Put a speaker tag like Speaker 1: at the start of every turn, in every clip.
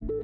Speaker 1: Hey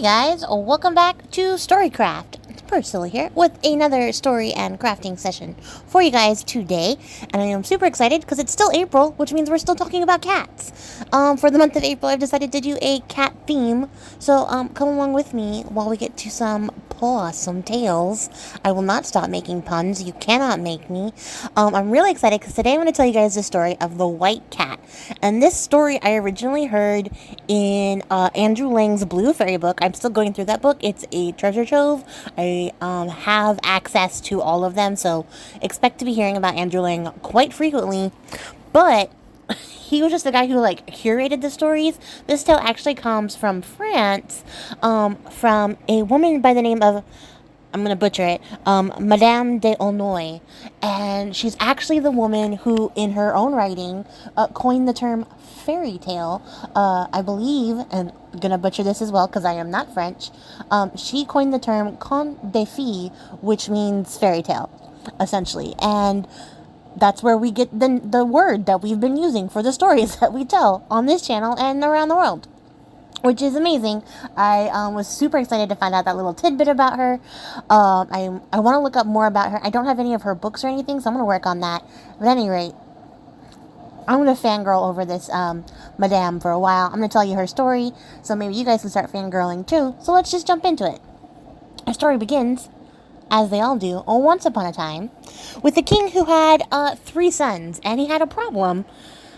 Speaker 1: guys, welcome back to Storycraft. It's Priscilla here with another story and crafting session for you guys today. And I am super excited because it's still April, which means we're still talking about cats. For the month of April, I've decided to do a cat theme. So come along with me while we get to some awesome tales. I will not stop making puns. You cannot make me. I'm really excited because today I'm going to tell you guys the story of the white cat. And this story I originally heard in Andrew Lang's Blue Fairy book. I'm still going through that book. It's a treasure trove. I have access to all of them, so expect to be hearing about Andrew Lang quite frequently. But he was just the guy who curated the stories. This tale actually comes from France, from a woman by the name of, I'm going to butcher it, Madame de Aulnoy. And she's actually the woman who, in her own writing, coined the term fairy tale. I believe, and I'm going to butcher this as well because I am not French, she coined the term conte de fées, which means fairy tale, essentially. And that's where we get the word that we've been using for the stories that we tell on this channel and around the world, which is amazing. I was super excited to find out that little tidbit about her. I want to look up more about her. I don't have any of her books or anything, so I'm going to work on that. But at any rate, I'm going to fangirl over this madame for a while. I'm going to tell you her story, so maybe you guys can start fangirling too. So let's just jump into it. Our story begins, as they all do, once upon a time, with a king who had 3 sons, and he had a problem.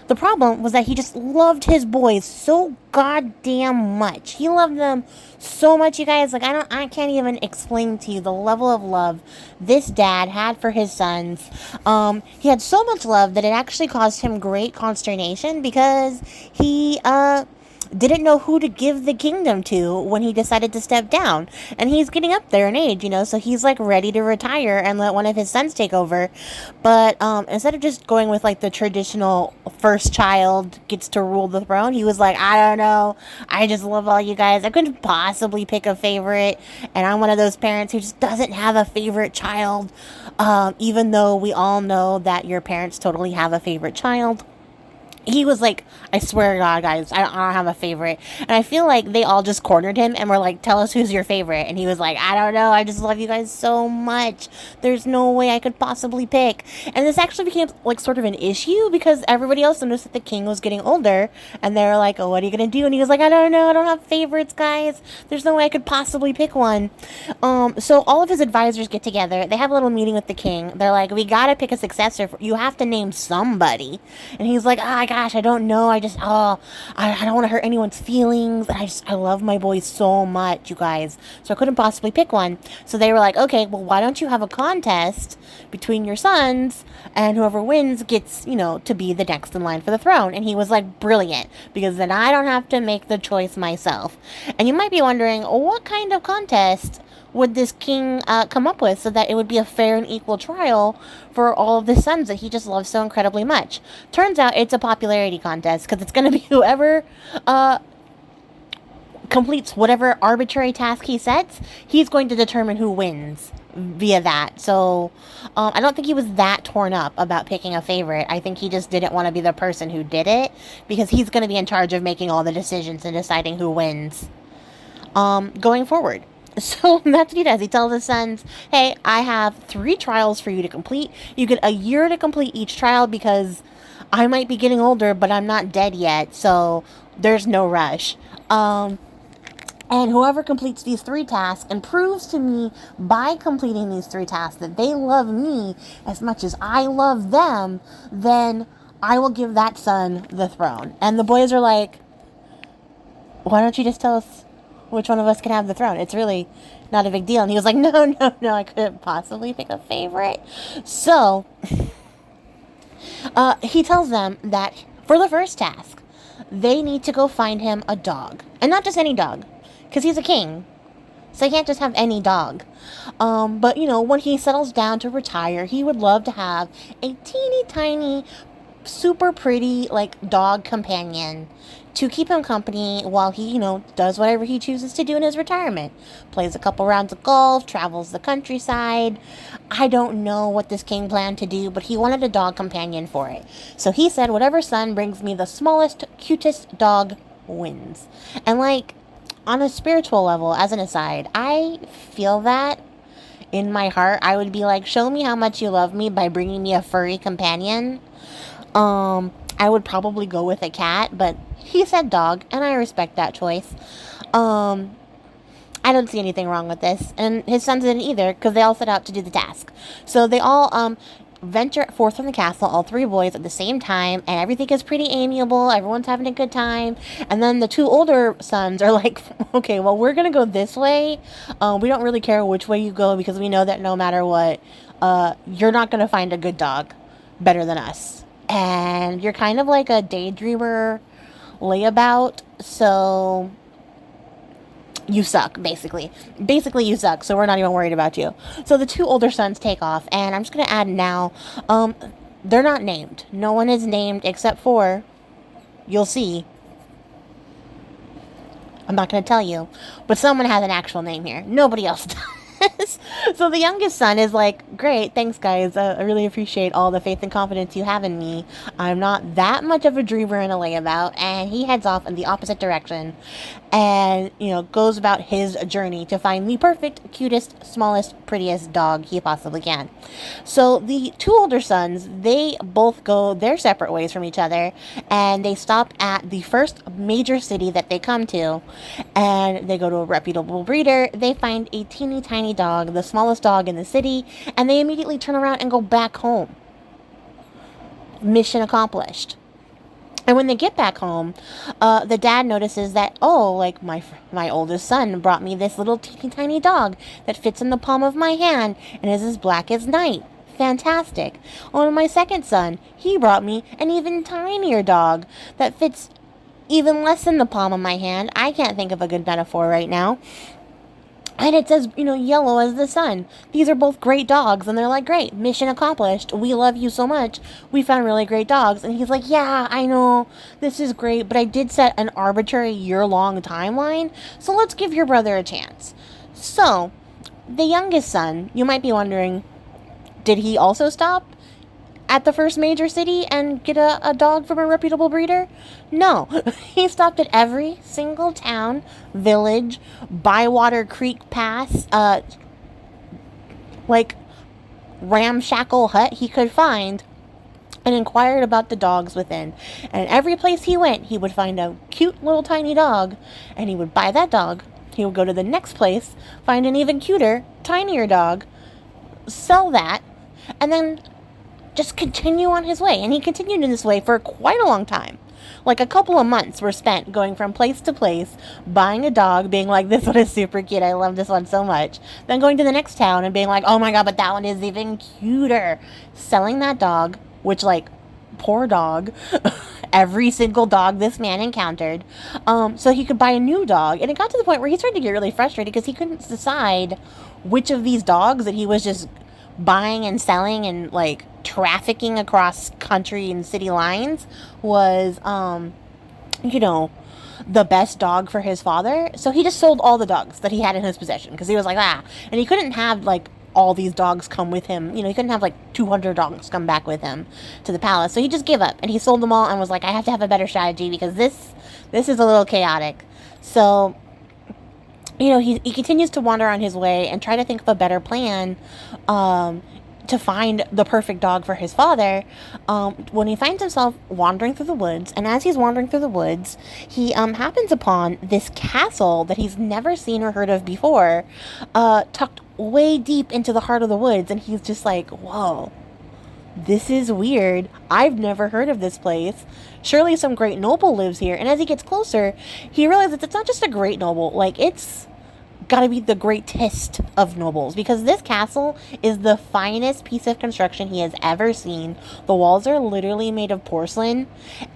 Speaker 1: The problem was that he just loved his boys so goddamn much. He loved them so much, you guys. I can't even explain to you the level of love this dad had for his sons. He had so much love that it actually caused him great consternation because he didn't know who to give the kingdom to when he decided to step down. And he's getting up there in age, so he's ready to retire and let one of his sons take over. But instead of just going with the traditional first child gets to rule the throne, he was like, I don't know, I just love all you guys. I couldn't possibly pick a favorite, and I'm one of those parents who just doesn't have a favorite child, even though we all know that your parents totally have a favorite child. He was like, I swear to God, guys, I don't have a favorite. And I feel like they all just cornered him and were like, tell us who's your favorite. And he was like, I don't know, I just love you guys so much. There's no way I could possibly pick. And this actually became sort of an issue because everybody else noticed that the king was getting older. And they were like, oh, what are you going to do? And he was like, I don't know, I don't have favorites, guys. There's no way I could possibly pick one. So all of his advisors get together. They have a little meeting with the king. They're like, we got to pick a successor. You have to name somebody. And he's like, gosh, I don't know. I don't want to hurt anyone's feelings. I love my boys so much, you guys. So I couldn't possibly pick one. So they were like, okay, well, why don't you have a contest between your sons, and whoever wins gets, to be the next in line for the throne. And he was like, brilliant, because then I don't have to make the choice myself. And you might be wondering, what kind of contest would this king come up with so that it would be a fair and equal trial for all of the sons that he just loves so incredibly much? Turns out it's a popularity contest, because it's going to be whoever completes whatever arbitrary task he sets, he's going to determine who wins via that. So I don't think he was that torn up about picking a favorite. I think he just didn't want to be the person who did it, because he's going to be in charge of making all the decisions and deciding who wins going forward. So that's what he does. He tells his sons, hey, I have 3 trials for you to complete. You get a year to complete each trial because I might be getting older, but I'm not dead yet, so there's no rush. And whoever completes these 3 tasks and proves to me by completing these 3 tasks that they love me as much as I love them, then I will give that son the throne. And the boys are like, why don't you just tell us which one of us can have the throne? It's really not a big deal. And he was like, no, I couldn't possibly pick a favorite. So he tells them that for the first task, they need to go find him a dog. And not just any dog, because he's a king. So he can't just have any dog. But, when he settles down to retire, he would love to have a teeny tiny, super pretty, dog companion to keep him company while he, does whatever he chooses to do in his retirement. Plays a couple rounds of golf, travels the countryside. I don't know what this king planned to do, but he wanted a dog companion for it. So he said, whatever son brings me the smallest, cutest dog wins. And like, on a spiritual level, as an aside, I feel that in my heart. I would be like, show me how much you love me by bringing me a furry companion. I would probably go with a cat, but he said dog, and I respect that choice. I don't see anything wrong with this, and his sons didn't either, because they all set out to do the task. So they all, venture forth from the castle, all three boys at the same time, and everything is pretty amiable, everyone's having a good time, and then the two older sons are like, okay, well, we're gonna go this way, we don't really care which way you go, because we know that no matter what, you're not gonna find a good dog better than us. And you're kind of like a daydreamer layabout, so you suck, basically. Basically, you suck, so we're not even worried about you. So the two older sons take off, and I'm just going to add now, they're not named. No one is named except for, you'll see. I'm not going to tell you, but someone has an actual name here. Nobody else does. So the youngest son is like, great, thanks guys, I really appreciate all the faith and confidence you have in me. I'm not that much of a dreamer and a layabout. And he heads off in the opposite direction and, goes about his journey to find the perfect, cutest, smallest, prettiest dog he possibly can. So the two older sons, they both go their separate ways from each other, and they stop at the first major city that they come to, and they go to a reputable breeder. They find a teeny tiny dog, the smallest dog in the city, and they immediately turn around and go back home. Mission accomplished. And when they get back home, the dad notices that, like my oldest son brought me this little teeny tiny dog that fits in the palm of my hand and is as black as night. Fantastic. And my second son, he brought me an even tinier dog that fits even less in the palm of my hand. I can't think of a good metaphor right now. And it says, yellow as the sun. These are both great dogs. And they're like, great, mission accomplished. We love you so much. We found really great dogs. And he's like, yeah, I know. This is great. But I did set an arbitrary year-long timeline. So let's give your brother a chance. So, the youngest son, you might be wondering, did he also stop at the first major city and get a dog from a reputable breeder? No. He stopped at every single town, village, Bywater Creek Pass, ramshackle hut he could find, and inquired about the dogs within. And every place he went, he would find a cute little tiny dog, and he would buy that dog. He would go to the next place, find an even cuter, tinier dog, sell that, and then just continue on his way. And he continued in this way for quite a long time. Like a couple of months were spent going from place to place, buying a dog, being like, this one is super cute, I love this one so much. Then going to the next town and being like, oh my god, but that one is even cuter. Selling that dog, which, like, poor dog, every single dog this man encountered, so he could buy a new dog. And it got to the point where he started to get really frustrated because he couldn't decide which of these dogs that he was just buying and selling and, like, trafficking across country and city lines was, the best dog for his father. So he just sold all the dogs that he had in his possession because he was like, and he couldn't have, like, all these dogs come with him. He couldn't have, like, 200 dogs come back with him to the palace. So he just gave up and he sold them all and was like, I have to have a better strategy because this is a little chaotic. So, he continues to wander on his way and try to think of a better plan, to find the perfect dog for his father, when he finds himself wandering through the woods. And as he's wandering through the woods, he happens upon this castle that he's never seen or heard of before, tucked way deep into the heart of the woods. And he's just like, whoa, this is weird. I've never heard of this place. Surely some great noble lives here. And as he gets closer, he realizes it's not just a great noble, like, it's gotta be the greatest of nobles, because this castle is the finest piece of construction he has ever seen. The walls are literally made of porcelain,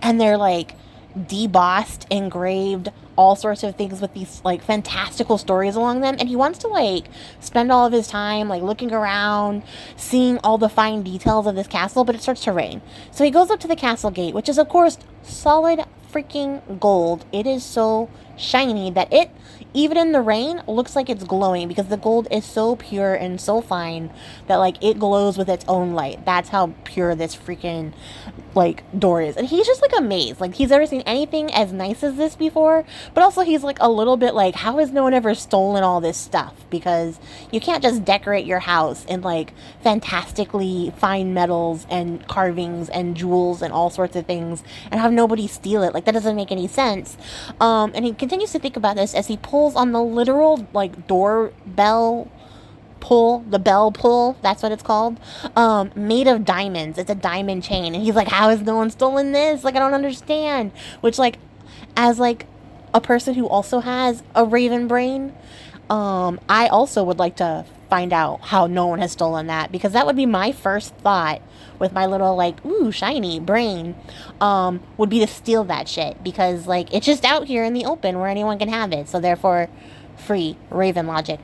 Speaker 1: and they're, like, debossed, engraved, all sorts of things with these like fantastical stories along them, and he wants to like spend all of his time like looking around, seeing all the fine details of this castle, but it starts to rain. So he goes up to the castle gate, which is of course solid freaking gold. It is so shiny that it, even in the rain, looks like it's glowing because the gold is so pure and so fine that like it glows with its own light. That's how pure this freaking like door is. And he's just like amazed. Like he's never seen anything as nice as this before, but also he's like a little bit like, how has no one ever stolen all this stuff? Because you can't just decorate your house in like fantastically fine metals and carvings and jewels and all sorts of things and have nobody steal it. Like that doesn't make any sense. And he continues to think about this as he pulls on the literal like doorbell pull, the bell pull, that's what it's called, made of diamonds. It's a diamond chain, and he's like, how has no one stolen this? Like, I don't understand. Which, like, as like a person who also has a raven brain, I also would like to find out how no one has stolen that, because that would be my first thought with my little like ooh shiny brain, would be to steal that shit, because like it's just out here in the open where anyone can have it, so therefore free raven logic.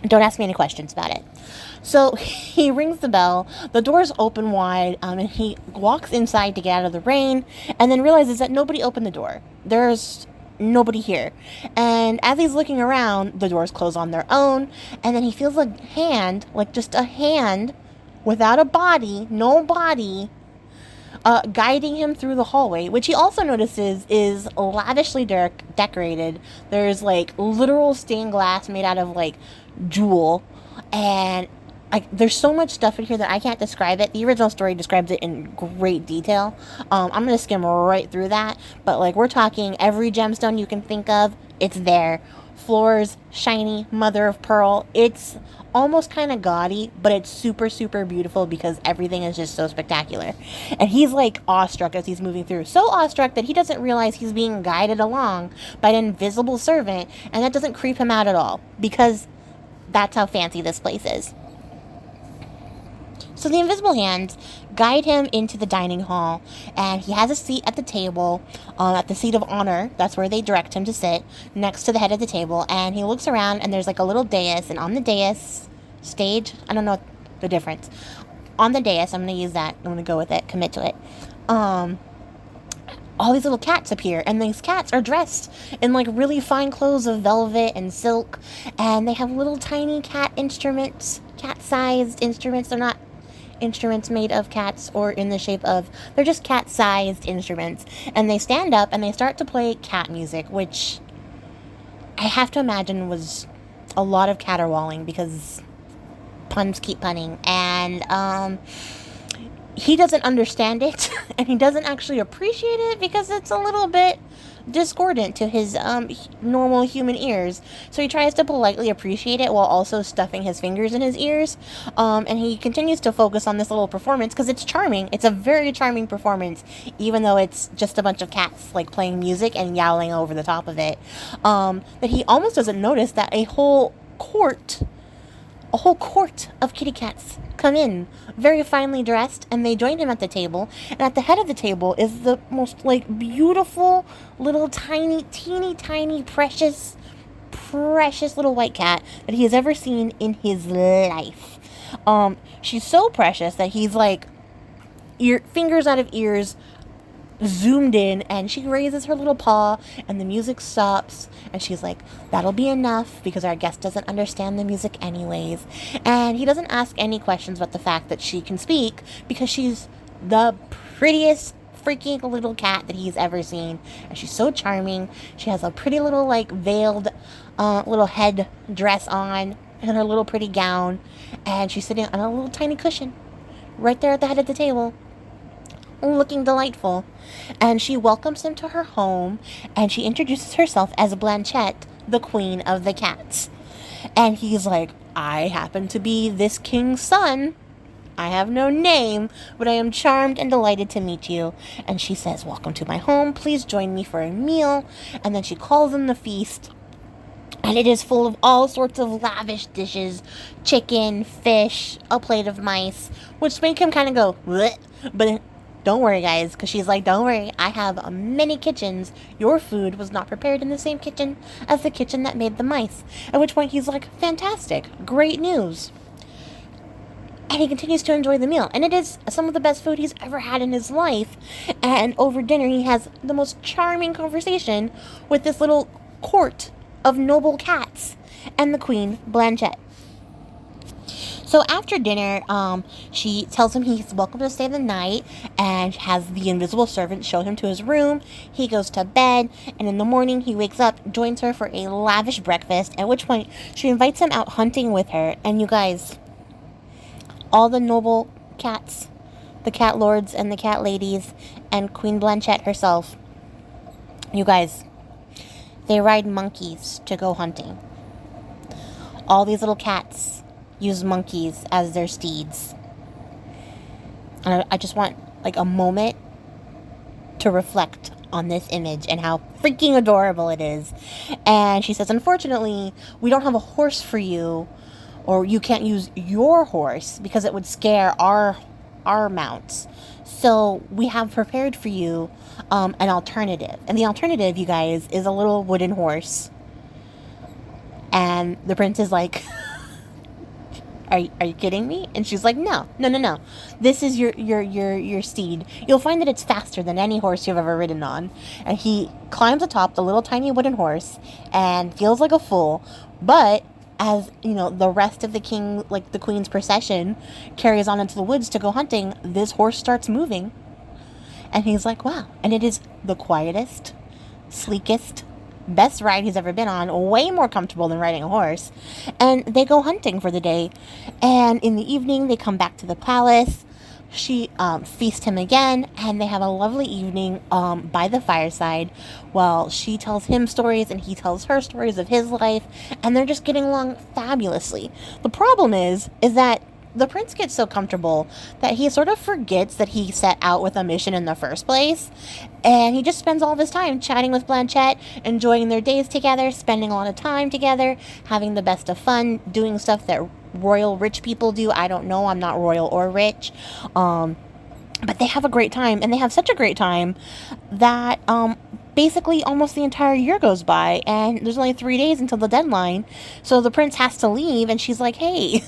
Speaker 1: Don't ask me any questions about it. So he rings the bell, the doors open wide, and he walks inside to get out of the rain, and then realizes that nobody opened the door. There's nobody here. And as he's looking around, the doors close on their own, and then he feels a hand, like just a hand, without a body, no body, guiding him through the hallway, which he also notices is lavishly decorated. There's like literal stained glass made out of like jewel, and like there's so much stuff in here that I can't describe it. The original story describes it in great detail. I'm gonna skim right through that, but like we're talking every gemstone you can think of, it's there. Floors, shiny, mother of pearl. It's almost kind of gaudy, but it's super, super beautiful because everything is just so spectacular. And he's like awestruck as he's moving through. So awestruck that he doesn't realize he's being guided along by an invisible servant, and that doesn't creep him out at all because that's how fancy this place is. So the invisible hands guide him into the dining hall, and he has a seat at the table, at the seat of honor. That's where they direct him to sit, next to the head of the table. And he looks around, and there's like a little dais, and on the dais, stage, I don't know the difference. On the dais, I'm going to use that. I'm going to go with it, commit to it. All these little cats appear, and these cats are dressed in like really fine clothes of velvet and silk, and they have little tiny cat instruments, cat-sized instruments. They're not instruments made of cats or in the shape of, they're just cat-sized instruments, and they stand up and they start to play cat music, which I have to imagine was a lot of caterwauling because puns keep punning, and he doesn't understand it, and he doesn't actually appreciate it because it's a little bit discordant to his normal human ears. So he tries to politely appreciate it while also stuffing his fingers in his ears. And he continues to focus on this little performance because it's charming. It's a very charming performance, even though it's just a bunch of cats like playing music and yowling over the top of it. That he almost doesn't notice that a whole court of kitty cats come in, very finely dressed, and they join him at the table. And at the head of the table is the most like beautiful little tiny, teeny tiny, precious little white cat that he has ever seen in his life. She's so precious that he's like fingers out of ears, zoomed in, and she raises her little paw, and the music stops, and she's like, that'll be enough because our guest doesn't understand the music anyways. And he doesn't ask any questions about the fact that she can speak because she's the prettiest freaking little cat that he's ever seen, and she's so charming. She has a pretty little like veiled little head dress on and her little pretty gown, and she's sitting on a little tiny cushion right there at the head of the table, looking delightful. And she welcomes him to her home, and she introduces herself as Blanchette, the queen of the cats. And he's like, I happen to be this king's son. I have no name, but I am charmed and delighted to meet you. And she says, welcome to my home. Please join me for a meal. And then she calls him the feast. And it is full of all sorts of lavish dishes, chicken, fish, a plate of mice, which make him kind of go, bleh. But Don't worry, guys, because she's like, don't worry, I have many kitchens. Your food was not prepared in the same kitchen as the kitchen that made the mice. At which point he's like, fantastic, great news. And he continues to enjoy the meal. And it is some of the best food he's ever had in his life. And over dinner, he has the most charming conversation with this little court of noble cats and the Queen Blanchette. So after dinner, she tells him he's welcome to stay the night and has the invisible servant show him to his room. He goes to bed, and in the morning he wakes up, joins her for a lavish breakfast, at which point she invites him out hunting with her. And you guys, all the noble cats, the cat lords and the cat ladies, and Queen Blanchette herself, you guys, they ride monkeys to go hunting. All these little cats use monkeys as their steeds. And I just want like a moment to reflect on this image and how freaking adorable it is. And she says, unfortunately, we don't have a horse for you, or you can't use your horse because it would scare our mounts. So we have prepared for you an alternative. And the alternative, you guys, is a little wooden horse. And the prince is like, Are you kidding me? And she's like, no. This is your steed. You'll find that it's faster than any horse you've ever ridden on. And he climbs atop the little tiny wooden horse and feels like a fool. But as, the rest of the queen's procession carries on into the woods to go hunting, this horse starts moving. And he's like, wow. And it is the quietest, sleekest, best ride he's ever been on, way more comfortable than riding a horse. And they go hunting for the day, and in the evening they come back to the palace. She feasts him again, and they have a lovely evening by the fireside while she tells him stories and he tells her stories of his life, and they're just getting along fabulously. The problem is that the prince gets so comfortable that he sort of forgets that he set out with a mission in the first place. And he just spends all of his time chatting with Blanchette, enjoying their days together, spending a lot of time together, having the best of fun, doing stuff that royal rich people do. I don't know. I'm not royal or rich. But they have a great time. And they have such a great time that basically almost the entire year goes by. And there's only 3 days until the deadline. So the prince has to leave. And she's like, hey,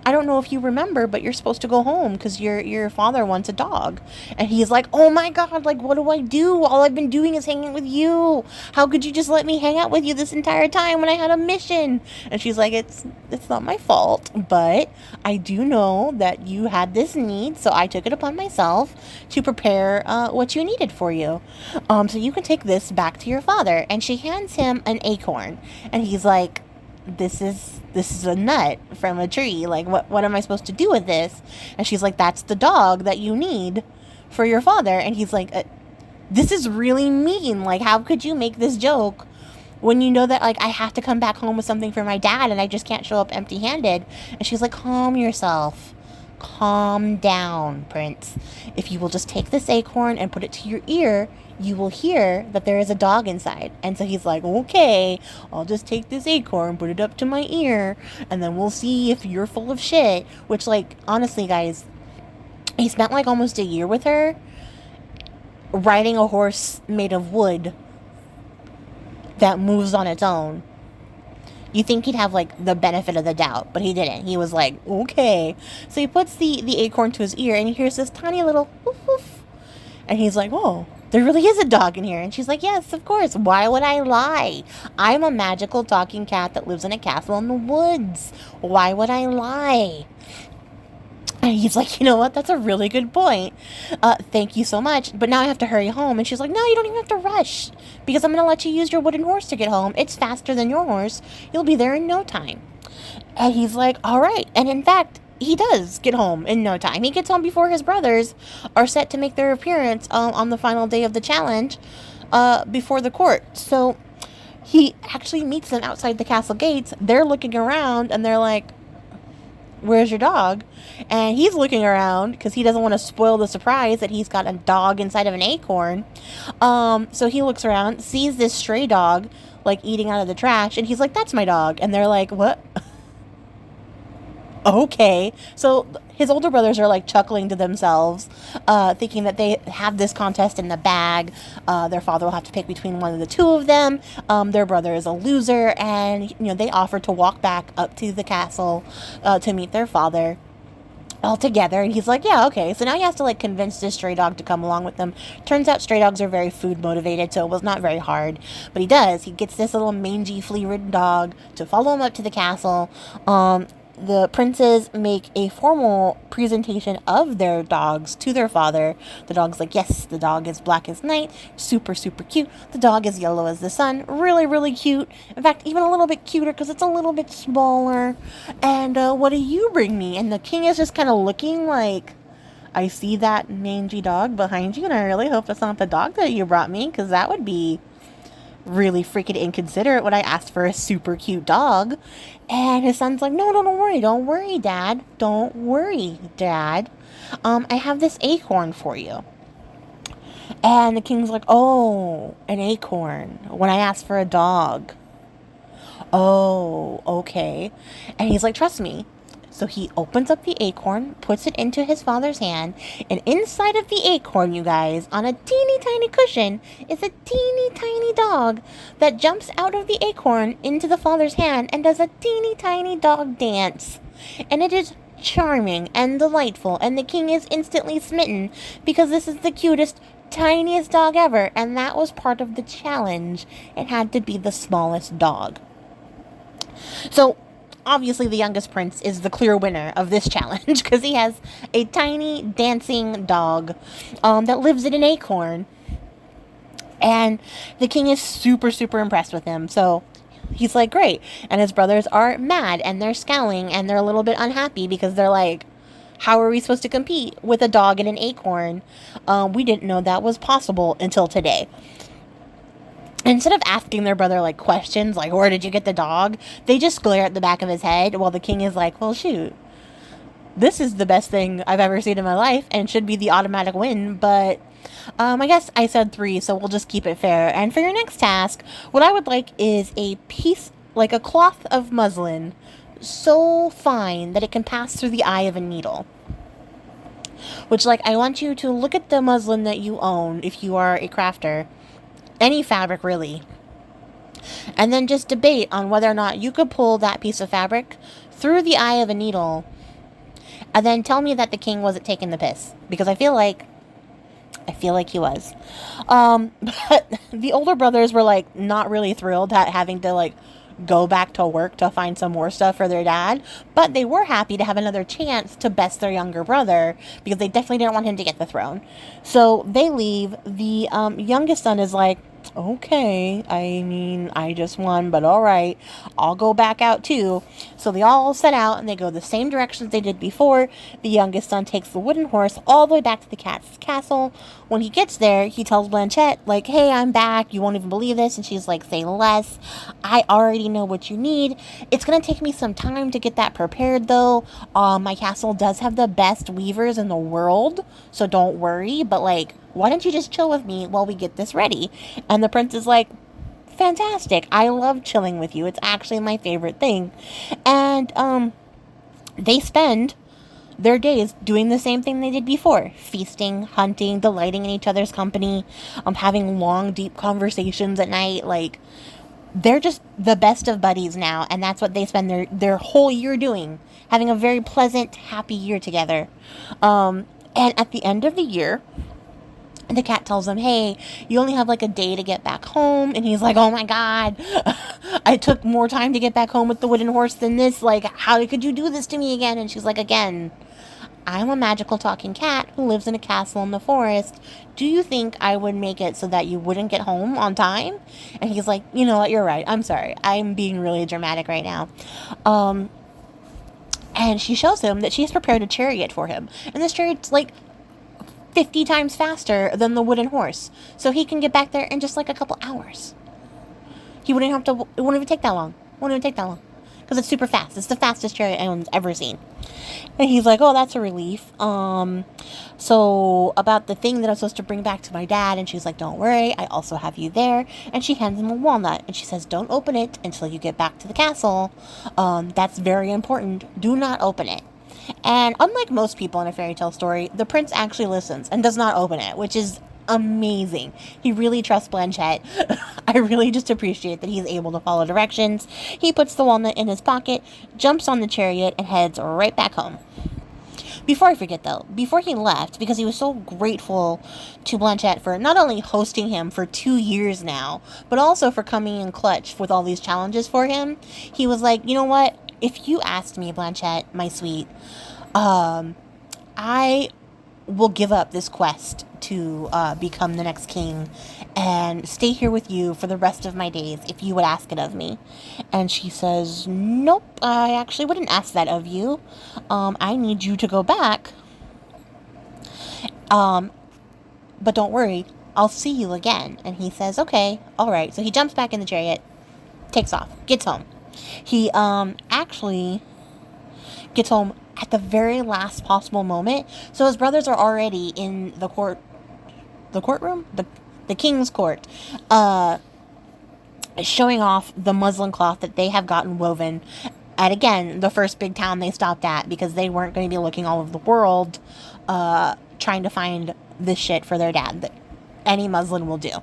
Speaker 1: I don't know if you remember, but you're supposed to go home because your father wants a dog. And he's like, oh my God, like, what do I do? All I've been doing is hanging with you. How could you just let me hang out with you this entire time when I had a mission? And she's like, it's not my fault, but I do know that you had this need, so I took it upon myself to prepare what you needed for you. So you can take this back to your father. And she hands him an acorn. And he's like, this is a nut from a tree. Like, what am I supposed to do with this? And she's like, that's the dog that you need for your father. And he's like, this is really mean. Like, how could you make this joke when you know that, like, I have to come back home with something for my dad and I just can't show up empty-handed? And she's like, calm yourself. Calm down, Prince. If you will just take this acorn and put it to your ear, you will hear that there is a dog inside. And so he's like, okay, I'll just take this acorn, put it up to my ear, and then we'll see if you're full of shit. Which, like, honestly, guys, he spent like almost a year with her riding a horse made of wood that moves on its own. You think he'd have, like, the benefit of the doubt, but he didn't. He was like, okay. So he puts the acorn to his ear, and he hears this tiny little woof woof. And he's like, whoa, there really is a dog in here. And she's like, yes, of course. Why would I lie? I'm a magical talking cat that lives in a castle in the woods. Why would I lie? And he's like, you know what? That's a really good point. Thank you so much. But now I have to hurry home. And she's like, no, you don't even have to rush. Because I'm going to let you use your wooden horse to get home. It's faster than your horse. You'll be there in no time. And he's like, all right. And in fact, he does get home in no time. He gets home before his brothers are set to make their appearance on the final day of the challenge before the court. So he actually meets them outside the castle gates. They're looking around and they're like, where's your dog? And he's looking around because he doesn't want to spoil the surprise that he's got a dog inside of an acorn. So he looks around, sees this stray dog like eating out of the trash, and he's like, that's my dog. And they're like, what? Okay. So his older brothers are like chuckling to themselves, thinking that they have this contest in the bag. Their father will have to pick between one of the two of them. Their brother is a loser, and they offer to walk back up to the castle to meet their father all together. And he's like, yeah, okay. So now he has to like convince this stray dog to come along with them. Turns out stray dogs are very food motivated, so it was not very hard, but he gets this little mangy flea ridden dog to follow him up to the castle. The princes make a formal presentation of their dogs to their father. The dog's like, yes, the dog is black as night, super, super cute. The dog is yellow as the sun, really, really cute. In fact, even a little bit cuter because it's a little bit smaller. And what do you bring me? And the king is just kind of looking like, I see that mangy dog behind you, and I really hope it's not the dog that you brought me, because that would be really freaking inconsiderate when I asked for a super cute dog. And his son's like, no, don't worry, Dad. Don't worry, Dad. I have this acorn for you. And the king's like, oh, an acorn, when I asked for a dog. Oh, okay. And he's like, trust me. So he opens up the acorn, puts it into his father's hand, and inside of the acorn, you guys, on a teeny tiny cushion, is a teeny tiny dog that jumps out of the acorn into the father's hand and does a teeny tiny dog dance. And it is charming and delightful, and the king is instantly smitten because this is the cutest, tiniest dog ever, and that was part of the challenge. It had to be the smallest dog. So obviously the youngest prince is the clear winner of this challenge because he has a tiny dancing dog that lives in an acorn. And the king is super, super impressed with him. So he's like, great. And his brothers are mad and they're scowling and they're a little bit unhappy because they're like, how are we supposed to compete with a dog and an acorn? We didn't know that was possible until today. Instead of asking their brother, like, questions, like, where did you get the dog? They just glare at the back of his head while the king is like, well, shoot. This is the best thing I've ever seen in my life and should be the automatic win, but I guess I said 3, so we'll just keep it fair. And for your next task, what I would like is a piece, like a cloth of muslin, so fine that it can pass through the eye of a needle. Which, like, I want you to look at the muslin that you own if you are a crafter. Any fabric, really. And then just debate on whether or not you could pull that piece of fabric through the eye of a needle. And then tell me that the king wasn't taking the piss. Because I feel like he was. But the older brothers were, like, not really thrilled at having to, like, go back to work to find some more stuff for their dad. But they were happy to have another chance to best their younger brother because they definitely didn't want him to get the throne. So they leave. The youngest son is like, okay, I mean, I just won, but all right, I'll go back out too. So they all set out and they go the same directions they did before. The youngest son takes the wooden horse all the way back to the cat's castle. When he gets there, he tells Blanchette, like, hey, I'm back. You won't even believe this. And she's like, say less. I already know what you need. It's going to take me some time to get that prepared, though. My castle does have the best weavers in the world, so don't worry. But, like, why don't you just chill with me while we get this ready? And the prince is like, fantastic. I love chilling with you. It's actually my favorite thing. And they spend their days doing the same thing they did before. Feasting, hunting, delighting in each other's company, having long, deep conversations at night. Like, they're just the best of buddies now. And that's what they spend their whole year doing. Having a very pleasant, happy year together. And at the end of the year, the cat tells him, hey, you only have like a day to get back home. And he's like, oh my God, I took more time to get back home with the wooden horse than this. Like, how could you do this to me again? And she's like, again, I'm a magical talking cat who lives in a castle in the forest. Do you think I would make it so that you wouldn't get home on time? And he's like, you know what? You're right. I'm sorry. I'm being really dramatic right now. And she shows him that she's prepared a chariot for him. And this chariot's like 50 times faster than the wooden horse. So he can get back there in just like a couple hours. It wouldn't even take that long. because it's super fast. It's the fastest chariot anyone's ever seen. And he's like, oh, that's a relief. So about the thing that I'm supposed to bring back to my dad. And she's like, don't worry, I also have you there. And she hands him a walnut. And she says, don't open it until you get back to the castle. That's very important. Do not open it. And unlike most people in a fairy tale story, the prince actually listens and does not open it, which is amazing. He really trusts Blanchette. I really just appreciate that he's able to follow directions. He puts the walnut in his pocket, jumps on the chariot, and heads right back home. Before I forget, though, before he left, because he was so grateful to Blanchette for not only hosting him for 2 years now, but also for coming in clutch with all these challenges for him, he was like, you know what? If you asked me, Blanchette, my sweet, I will give up this quest to become the next king and stay here with you for the rest of my days if you would ask it of me. And she says, nope, I actually wouldn't ask that of you. I need you to go back. But don't worry, I'll see you again. And he says, okay, all right. So he jumps back in the chariot, takes off, gets home. He actually gets home at the very last possible moment. So his brothers are already in the courtroom, the king's court, showing off the muslin cloth that they have gotten woven at, again, the first big town they stopped at, because they weren't going to be looking all over the world trying to find this shit for their dad that any muslin will do.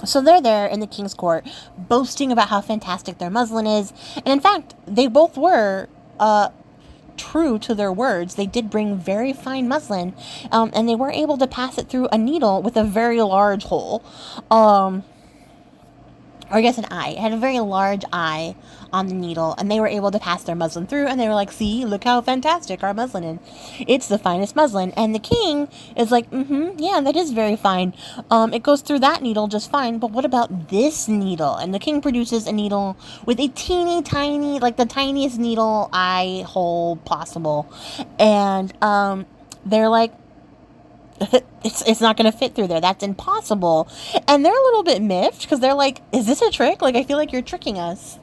Speaker 1: So they're there in the king's court, boasting about how fantastic their muslin is. And in fact, they both were true to their words. They did bring very fine muslin, and they were able to pass it through a needle with a very large hole. Or I guess an eye. It had a very large eye on the needle, and they were able to pass their muslin through, and they were like, see, look how fantastic our muslin is. It's the finest muslin. And the king is like, yeah, that is very fine. It goes through that needle just fine, but what about this needle? And the king produces a needle with a teeny tiny, like the tiniest needle eye hole possible. And they're like, it's not going to fit through there. That's impossible. And they're a little bit miffed because they're like, is this a trick? Like, I feel like you're tricking us.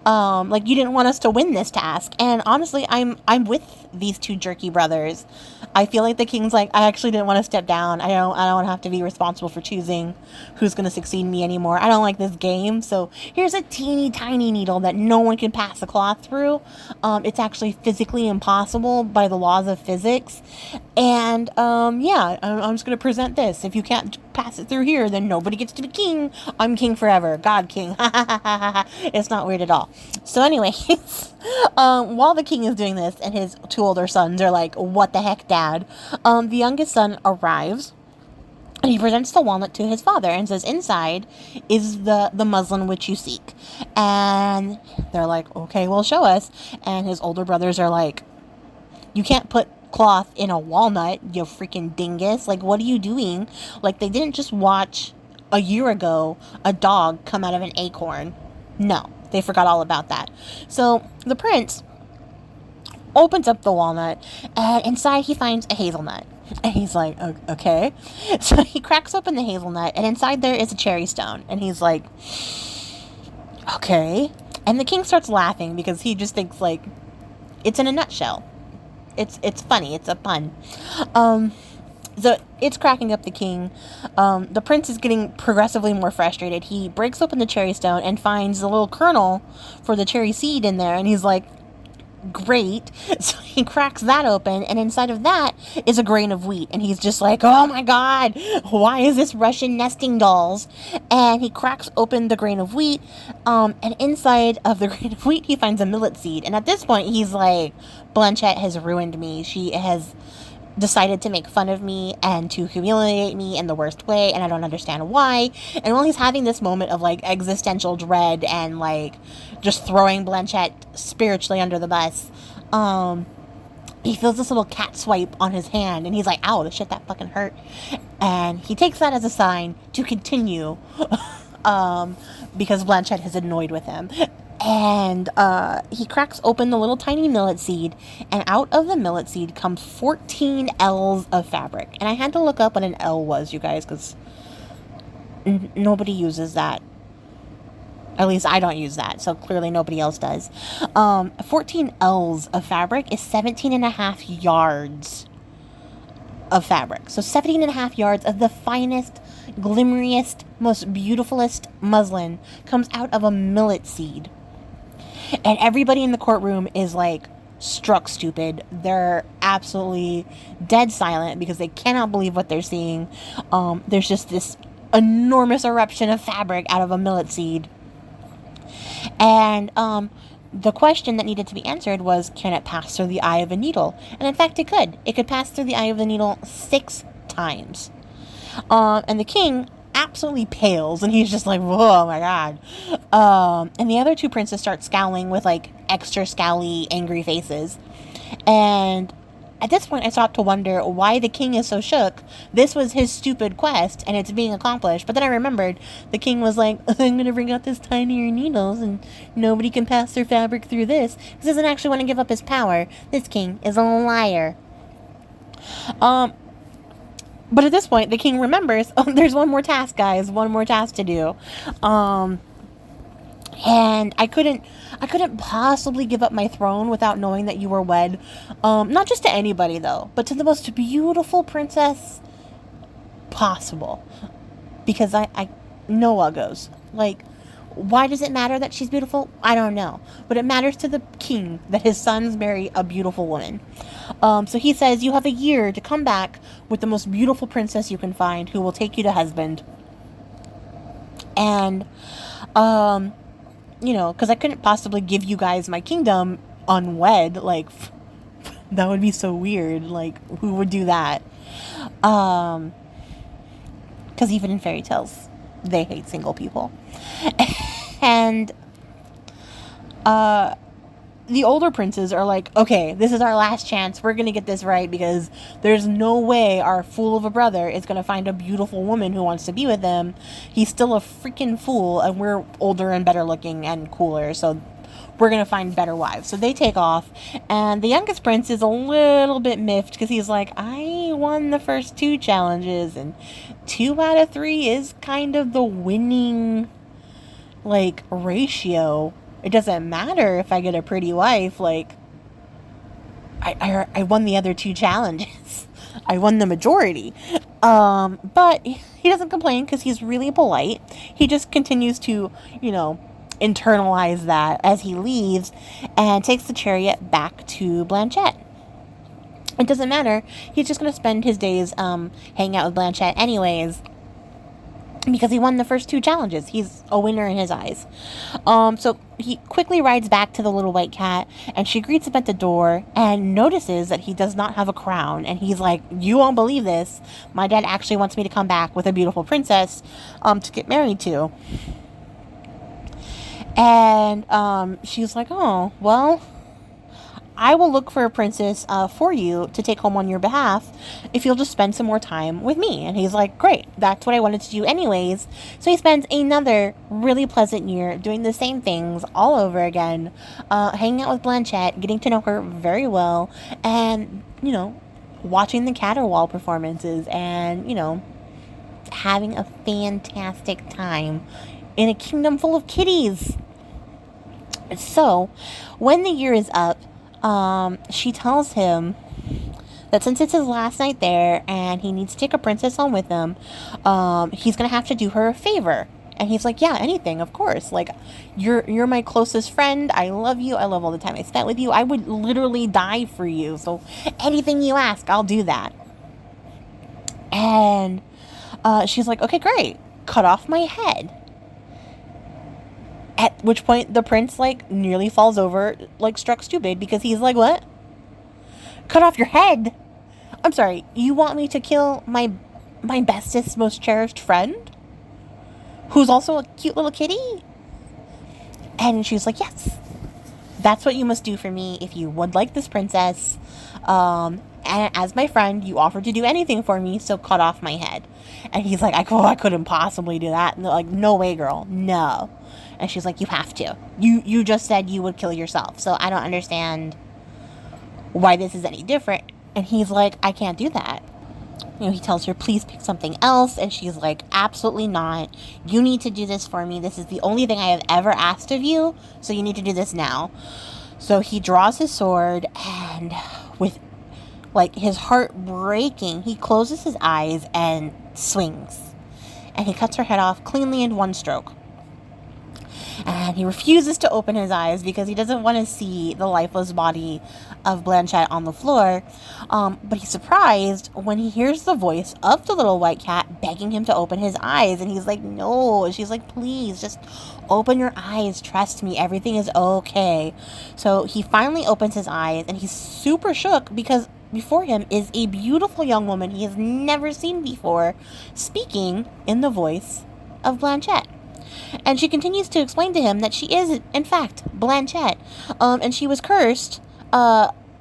Speaker 1: Like, you didn't want us to win this task. And honestly, I'm with these two jerky brothers. I feel like the king's like, I actually didn't want to step down. I don't want to have to be responsible for choosing who's going to succeed me anymore. I don't like this game. So here's a teeny tiny needle that no one can pass the cloth through. It's actually physically impossible by the laws of physics. And yeah, I'm just going to present this. If you can't pass it through here, then nobody gets to be king. I'm king forever. God king. It's not weird at all. So anyways, while the king is doing this and his two older sons are like, what the heck, Dad? The youngest son arrives and he presents the walnut to his father and says, inside is the muslin which you seek. And they're like, okay, well, show us. And his older brothers are like, you can't put cloth in a walnut, you freaking dingus. Like, what are you doing? Like, they didn't just watch a year ago a dog come out of an acorn. No, they forgot all about that. So the prince opens up the walnut, and inside he finds a hazelnut. And he's like, okay. So he cracks open the hazelnut, and inside there is a cherry stone. And he's like, okay. And the king starts laughing because he just thinks, like, it's in a nutshell. It's funny. It's a pun. So it's cracking up the king. The prince is getting progressively more frustrated. He breaks open the cherry stone and finds the little kernel for the cherry seed in there. And he's like, great. So he cracks that open, and inside of that is a grain of wheat. And he's just like, oh my God, why is this Russian nesting dolls? And he cracks open the grain of wheat, and inside of the grain of wheat he finds a millet seed. And at this point he's like, Blanchette has ruined me. She has decided to make fun of me and to humiliate me in the worst way, and I don't understand why. And while he's having this moment of like existential dread and like just throwing Blanchette spiritually under the bus, he feels this little cat swipe on his hand, and he's like, ow, the shit, that fucking hurt. And he takes that as a sign to continue because Blanchette is annoyed with him. And he cracks open the little tiny millet seed, and out of the millet seed comes 14 L's of fabric. And I had to look up what an L was, you guys, because nobody uses that. At least I don't use that, so clearly nobody else does. 14 L's of fabric is 17 and a half yards of fabric. So 17 and a half yards of the finest, glimmeriest, most beautifulest muslin comes out of a millet seed. And everybody in the courtroom is like struck stupid. They're absolutely dead silent because they cannot believe what they're seeing. There's just this enormous eruption of fabric out of a millet seed. And the question that needed to be answered was, can it pass through the eye of a needle? And in fact, it could. It could pass through the eye of the needle 6 times. And the king absolutely pales, and he's just like, whoa, my God. And the other 2 princes start scowling with, like, extra scowly, angry faces. And at this point, I start to wonder why the king is so shook. This was his stupid quest, and it's being accomplished. But then I remembered the king was like, I'm going to bring out this tinier needles, and nobody can pass their fabric through this. He doesn't actually want to give up his power. This king is a liar. But at this point, the king remembers, oh, there's one more task, guys. One more task to do. And I couldn't possibly give up my throne without knowing that you were wed. Not just to anybody, though, but to the most beautiful princess possible. Because I know uggos. Like, why does it matter that she's beautiful? I don't know. But it matters to the king that his sons marry a beautiful woman. So he says, you have a year to come back with the most beautiful princess you can find who will take you to husband. And, you know, because I couldn't possibly give you guys my kingdom unwed. Like, that would be so weird. Like, who would do that? Because even in fairy tales, they hate single people. And the older princes are like, okay, this is our last chance. We're going to get this right because there's no way our fool of a brother is going to find a beautiful woman who wants to be with him. He's still a freaking fool, and we're older and better looking and cooler, so we're going to find better wives. So they take off, and the youngest prince is a little bit miffed because he's like, I won the first 2 challenges, and 2 out of 3 is kind of the winning, like, ratio. It doesn't matter if I get a pretty wife. Like, I won the other 2 challenges. I won the majority. But he doesn't complain because he's really polite. He just continues to, you know, internalize that as he leaves and takes the chariot back to Blanchette. It doesn't matter. He's just going to spend his days hanging out with Blanchette anyways, because he won the first 2 challenges. He's a winner in his eyes. So he quickly rides back to the little white cat, and she greets him at the door and notices that he does not have a crown. And he's like, you won't believe this. My dad actually wants me to come back with a beautiful princess to get married to. And she's like, oh, well, I will look for a princess for you to take home on your behalf if you'll just spend some more time with me. And he's like, great, that's what I wanted to do anyways. So he spends another really pleasant year doing the same things all over again, hanging out with Blanchette, getting to know her very well, and, you know, watching the Caterwaul performances and, you know, having a fantastic time in a kingdom full of kitties. So when the year is up, she tells him that since it's his last night there and he needs to take a princess home with him, he's gonna have to do her a favor. And he's like, yeah, anything, of course. Like, you're my closest friend. I love you. I love all the time I spent with you. I would literally die for you. So anything you ask, I'll do that. And she's like, okay, great. Cut off my head. At which point the prince, like, nearly falls over, like, struck stupid, because he's like, what? Cut off your head? I'm sorry, you want me to kill my bestest, most cherished friend? Who's also a cute little kitty? And she's like, yes. That's what you must do for me if you would like this princess. And as my friend, you offered to do anything for me, so cut off my head. And he's like, I couldn't possibly do that. And they're like, no way, girl, no. And she's like, you have to. You just said you would kill yourself, so I don't understand why this is any different. And he's like, I can't do that. He tells her, please pick something else. And she's like, absolutely not. You need to do this for me. This is the only thing I have ever asked of you. So you need to do this now. So he draws his sword, and with like his heart breaking, he closes his eyes and swings. And he cuts her head off cleanly in one stroke. And he refuses to open his eyes because he doesn't want to see the lifeless body of Blanchette on the floor. But he's surprised when he hears the voice of the little white cat begging him to open his eyes. And he's like, no. And she's like, please, just open your eyes. Trust me. Everything is okay. So he finally opens his eyes, and he's super shook because before him is a beautiful young woman he has never seen before, speaking in the voice of Blanchette. And she continues to explain to him that she is, in fact, Blanchette. And she was cursed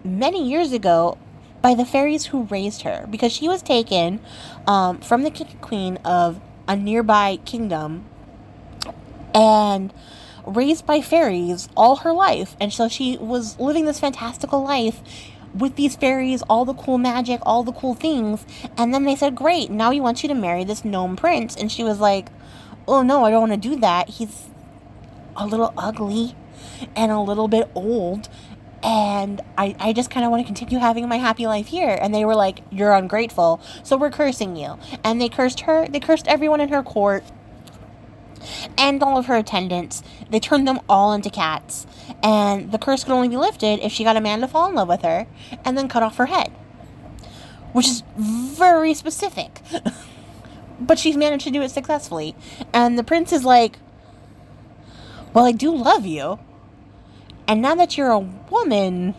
Speaker 1: many years ago by the fairies who raised her, because she was taken from the king and queen of a nearby kingdom and raised by fairies all her life. And so she was living this fantastical life with these fairies, all the cool magic, all the cool things. And then they said, great, now we want you to marry this gnome prince. And she was like, oh no, I don't want to do that. He's a little ugly and a little bit old, and I just kind of want to continue having my happy life here. And they were like, you're ungrateful, so we're cursing you. And they cursed her. They cursed everyone in her court and all of her attendants. They turned them all into cats. And the curse could only be lifted if she got a man to fall in love with her and then cut off her head, which is very specific. But she's managed to do it successfully. And the prince is like, well, I do love you. And now that you're a woman,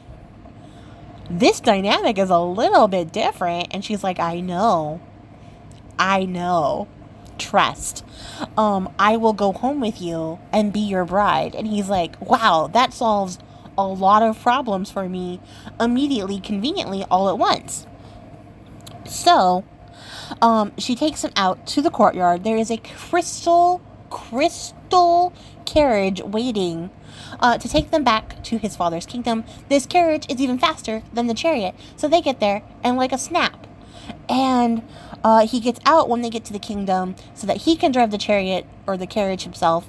Speaker 1: this dynamic is a little bit different. And she's like, I know. Trust. I will go home with you and be your bride. And he's like, wow, that solves a lot of problems for me immediately, conveniently, all at once. So she takes him out to the courtyard. There is a crystal carriage waiting to take them back to his father's kingdom. This carriage is even faster than the chariot, so they get there in like a snap. And he gets out when they get to the kingdom so that he can drive the chariot or the carriage himself.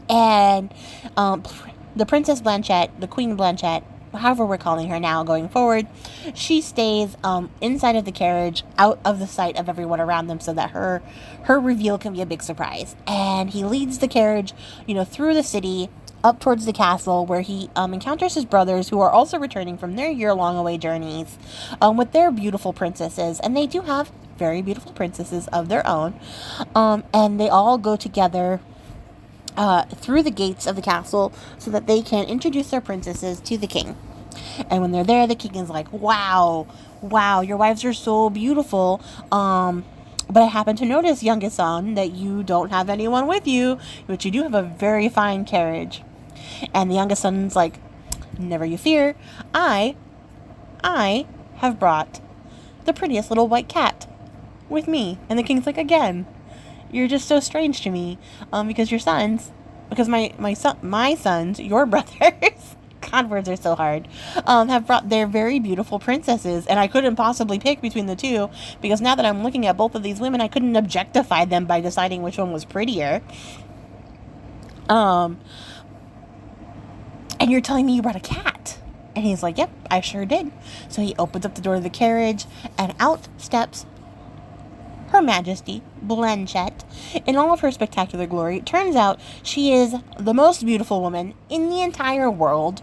Speaker 1: And the Princess Blanchette, the Queen Blanchette, however we're calling her now going forward, she stays inside of the carriage, out of the sight of everyone around them, so that her reveal can be a big surprise. And he leads the carriage, through the city, up towards the castle, where he encounters his brothers, who are also returning from their year-long away journeys with their beautiful princesses. And they do have very beautiful princesses of their own. And they all go together through the gates of the castle so that they can introduce their princesses to the king. And when they're there, the king is like, wow, your wives are so beautiful. But I happen to notice, youngest son, that you don't have anyone with you, but you do have a very fine carriage. And the youngest son's like, never you fear, I have brought the prettiest little white cat with me. And the king's like, again, you're just so strange to me, because my sons, your brothers, God, words are so hard, have brought their very beautiful princesses, and I couldn't possibly pick between the two, because now that I'm looking at both of these women, I couldn't objectify them by deciding which one was prettier. And you're telling me you brought a cat? And he's like, yep, I sure did. So he opens up the door of the carriage, and out steps Her Majesty Blanchette in all of her spectacular glory. It turns out she is the most beautiful woman in the entire world,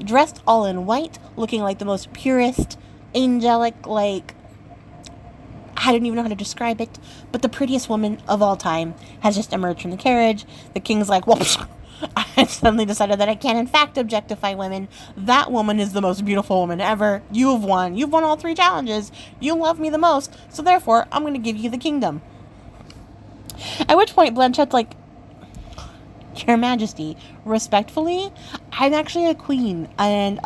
Speaker 1: dressed all in white, looking like the most purest, angelic, I don't even know how to describe it, but the prettiest woman of all time has just emerged from the carriage. The king's like, well, I suddenly decided that I can in fact objectify women. That woman is the most beautiful woman ever. You've won. You've won all 3 challenges. You love me the most, so therefore I'm going to give you the kingdom. At which point Blanchette's like, Your Majesty, respectfully, I'm actually a queen, and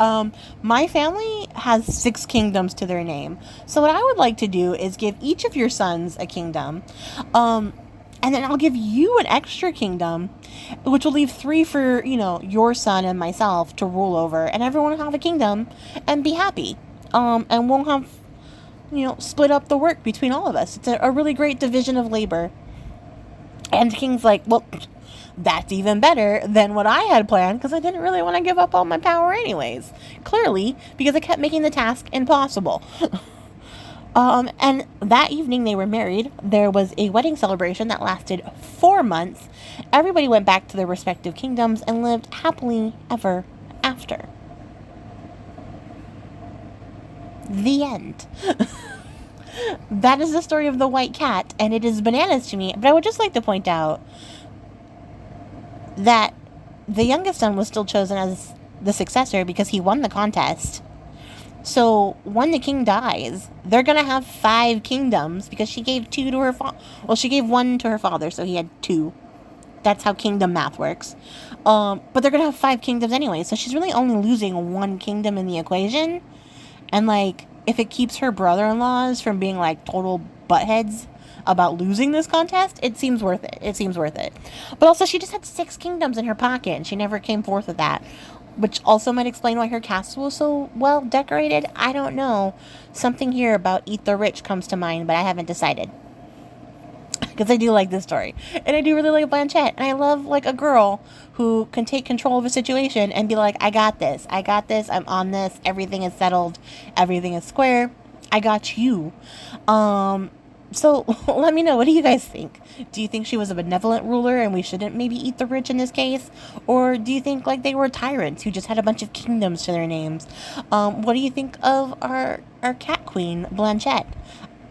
Speaker 1: my family has 6 kingdoms to their name. So what I would like to do is give each of your sons a kingdom, and then I'll give you an extra kingdom, which will leave 3 for, your son and myself to rule over, and everyone will have a kingdom and be happy. And we'll have split up the work between all of us. It's a really great division of labor. And the king's like, well, that's even better than what I had planned, because I didn't really want to give up all my power anyways. Clearly, because I kept making the task impossible. And that evening they were married. There was a wedding celebration that lasted 4 months. Everybody went back to their respective kingdoms and lived happily ever after. The end. That is the story of the white cat, and it is bananas to me. But I would just like to point out that the youngest son was still chosen as the successor because he won the contest. So when the king dies, they're going to have 5 kingdoms because she gave 2 to her father. Well, she gave 1 to her father, so he had 2. That's how kingdom math works. But they're going to have 5 kingdoms anyway, so she's really only losing 1 kingdom in the equation. And, like, if it keeps her brother-in-laws from being, like, total buttheads about losing this contest, it seems worth it. It seems worth it. But also, she just had 6 kingdoms in her pocket, and she never came forth with that. Which also might explain why her castle was so well decorated. I don't know. Something here about Eat the Rich comes to mind, but I haven't decided. Because I do like this story. And I do really like Blanchett. And I love, like, a girl who can take control of a situation and be like, I got this. I got this. I'm on this. Everything is settled. Everything is square. I got you. So let me know. What do you guys think? Do you think she was a benevolent ruler and we shouldn't maybe eat the rich in this case? Or do you think, like, they were tyrants who just had a bunch of kingdoms to their names? What do you think of our cat queen, Blanchett?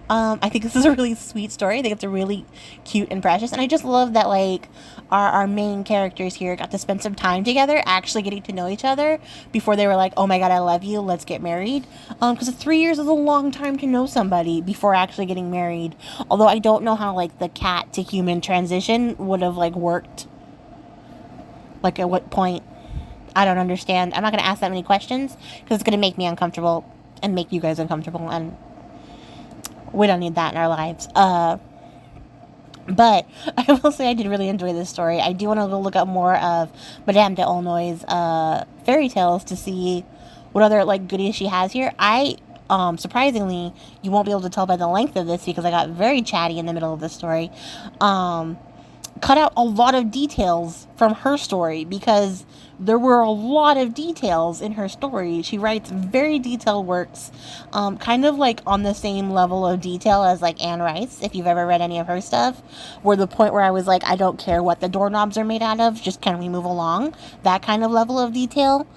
Speaker 1: I think this is a really sweet story. I think it's a really cute and precious. And I just love that, like, our main characters here got to spend some time together, actually getting to know each other before they were like, oh my god, I love you, let's get married. Because 3 years is a long time to know somebody before actually getting married. Although I don't know how, like, the cat to human transition would have, like, worked. Like, at what point? I don't understand. I'm not going to ask that many questions because it's going to make me uncomfortable and make you guys uncomfortable, and we don't need that in our lives. But I will say I did really enjoy this story. I do want to go look up more of Madame d'Aulnoy's fairy tales to see what other, like, goodies she has here. Surprisingly, you won't be able to tell by the length of this because I got very chatty in the middle of the story. Cut out a lot of details from her story because there were a lot of details in her story. She writes very detailed works, kind of like on the same level of detail as, like, Anne Rice, if you've ever read any of her stuff, where the point where I was like, I don't care what the doorknobs are made out of, just can we move along? That kind of level of detail.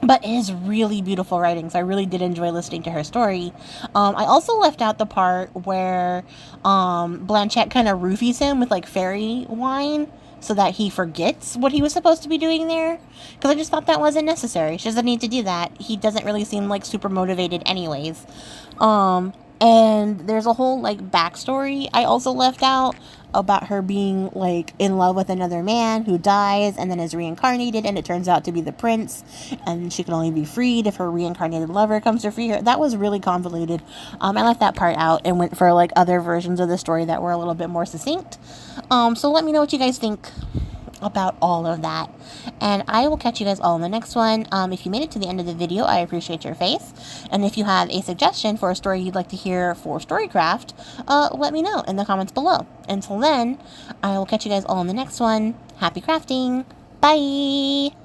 Speaker 1: But it is really beautiful writing, so I really did enjoy listening to her story. I also left out the part where Blanchett kind of roofies him with, like, fairy wine so that he forgets what he was supposed to be doing there. Because I just thought that wasn't necessary. She doesn't need to do that. He doesn't really seem, like, super motivated anyways. And there's a whole, like, backstory I also left out about her being, like, in love with another man who dies and then is reincarnated, and it turns out to be the prince, and she can only be freed if her reincarnated lover comes to free her. That was really convoluted. I left that part out and went for, like, other versions of the story that were a little bit more succinct. So let me know what you guys think about all of that, and I will catch you guys all in the next one. If you made it to the end of the video, I appreciate your face, and if you have a suggestion for a story you'd like to hear for Storycraft, let me know in the comments below. Until then, I will catch you guys all in the next one. Happy crafting! Bye!